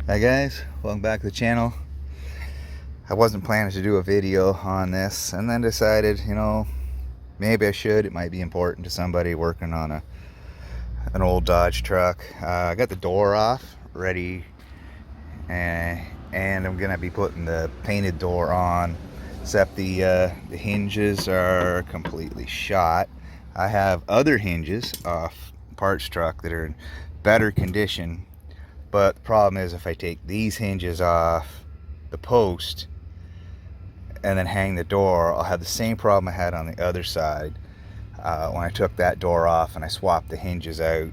Hi guys, welcome back to the channel. I wasn't planning to do a video on this and then decided, maybe I should. It might be important to somebody working on an old Dodge truck. I got the door off ready, and I'm gonna be putting the painted door on, except the hinges are completely shot. I have other hinges off parts truck that are in better condition. But the problem is, if I take these hinges off the post and then hang the door, I'll have the same problem I had on the other side when I took that door off and I swapped the hinges out.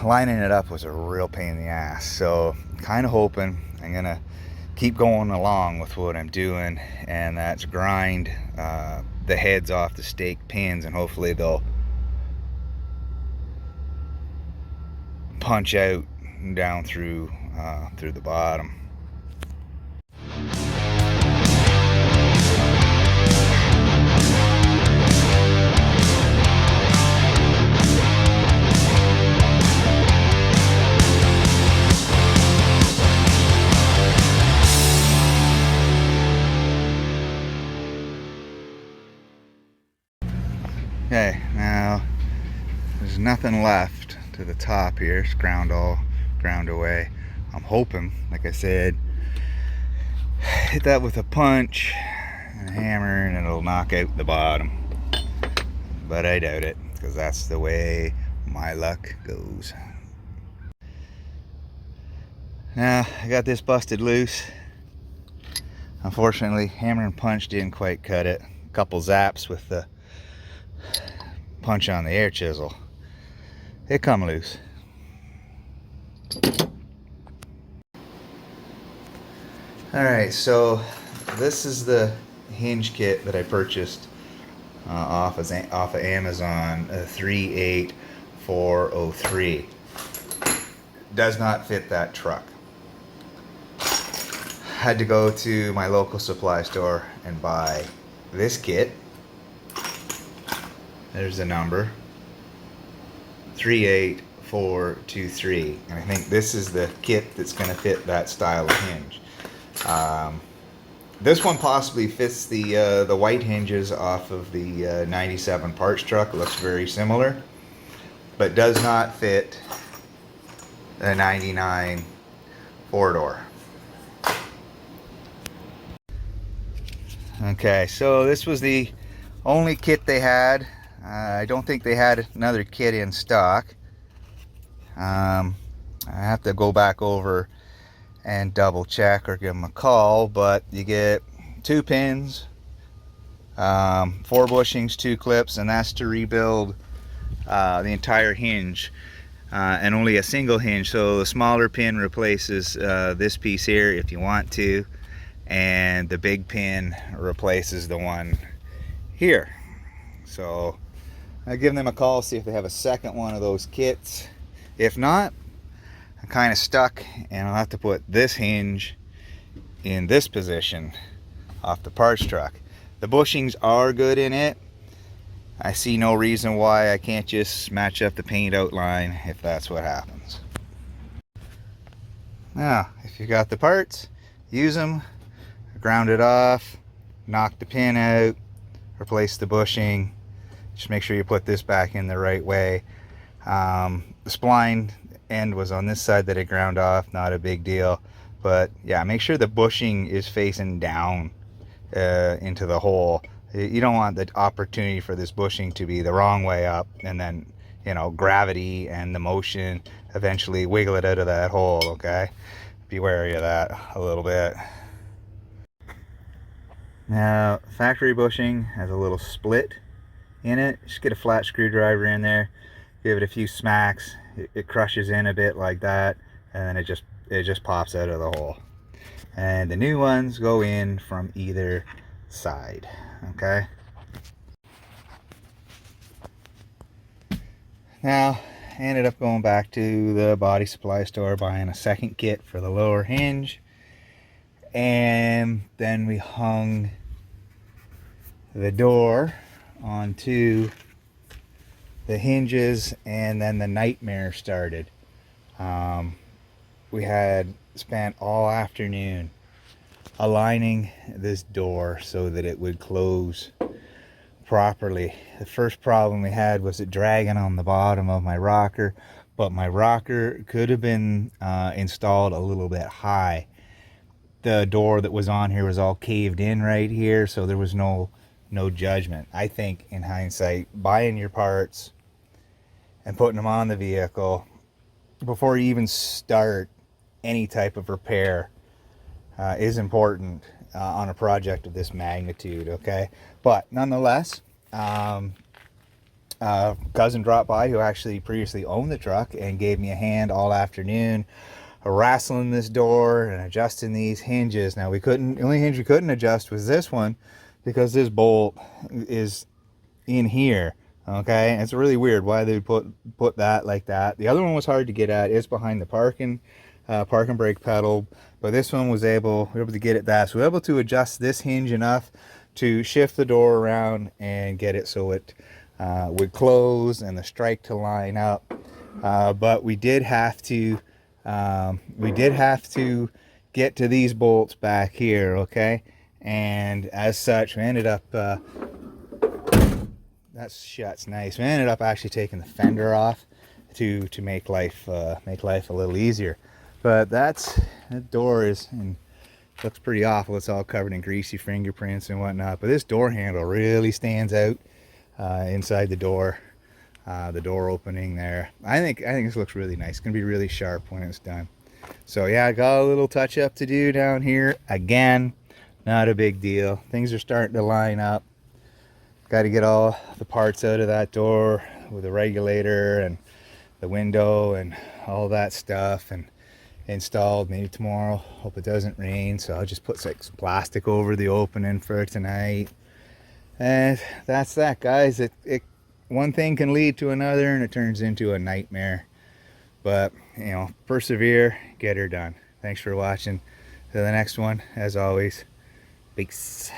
Lining it up was a real pain in the ass. So kind of hoping I'm going to keep going along with what I'm doing, and that's grind the heads off the stake pins, and hopefully they'll punch out down through the bottom. Okay, now there's nothing left to the top here. It's ground away. I'm hoping, like I said, hit that with a punch and a hammer and it'll knock out the bottom. But I doubt it, because that's the way my luck goes. Now I got this busted loose. Unfortunately, hammer and punch didn't quite cut it. A couple zaps with the punch on the air chisel, it come loose. Alright, so this is the hinge kit that I purchased off of Amazon, 38403. Does not fit that truck. Had to go to my local supply store and buy this kit. There's the number, 38423, and I think this is the kit that's going to fit that style of hinge. This one possibly fits the white hinges off of the 97 parts truck. It looks very similar, but does not fit the 99 four-door. Okay, so this was the only kit they had. I don't think they had another kit in stock. I have to go back over and double check or give them a call, but you get 2 pins, 4 bushings, 2 clips, and that's to rebuild the entire hinge, and only a single hinge. So the smaller pin replaces this piece here if you want to, and the big pin replaces the one here. So I'll give them a call, see if they have a second one of those kits. If not, I'm kind of stuck, and I'll have to put this hinge in this position off the parts truck. The bushings are good in it. I see no reason why I can't just match up the paint outline if that's what happens. Now, if you got the parts, use them, ground it off, knock the pin out, replace the bushing. Just make sure you put this back in the right way. The spline end was on this side that I ground off, not a big deal. But yeah, make sure the bushing is facing down into the hole. You don't want the opportunity for this bushing to be the wrong way up, and then, gravity and the motion eventually wiggle it out of that hole, okay? Be wary of that a little bit. Now, factory bushing has a little split in it. Just get a flat screwdriver in there, give it a few smacks, it crushes in a bit like that, and then it just pops out of the hole. And the new ones go in from either side, okay? Now, I ended up going back to the body supply store, buying a second kit for the lower hinge, and then we hung the door onto the hinges, and then the nightmare started. we had spent all afternoon aligning this door so that it would close properly. The first problem we had was it dragging on the bottom of my rocker, but my rocker could have been installed a little bit high. The door that was on here was all caved in right here, so there was no judgment. I think in hindsight, buying your parts and putting them on the vehicle before you even start any type of repair is important on a project of this magnitude, okay? But nonetheless, cousin dropped by who actually previously owned the truck and gave me a hand all afternoon wrestling this door and adjusting these hinges. Now the only hinge we couldn't adjust was this one because this bolt is in here, okay? And it's really weird why they put that like that. The other one was hard to get at. It's behind the parking brake pedal, but this one we were able to get at that. So we were able to adjust this hinge enough to shift the door around and get it so it would close and the strike to line up. But we did have to get to these bolts back here, okay? And as such, we ended up that shut's nice. We ended up actually taking the fender off to make life a little easier. But that door looks pretty awful. It's all covered in greasy fingerprints and whatnot. But this door handle really stands out inside the door opening there. I think this looks really nice. It's gonna be really sharp when it's done. So yeah, I got a little touch up to do down here. Again, not a big deal. Things are starting to line up. Got to get all the parts out of that door with the regulator and the window and all that stuff and installed. Maybe tomorrow. Hope it doesn't rain, so I'll just put some plastic over the opening for tonight. And that's that, guys. One thing can lead to another and it turns into a nightmare. But, you know, persevere, get her done. Thanks for watching. To the next one, as always, peace.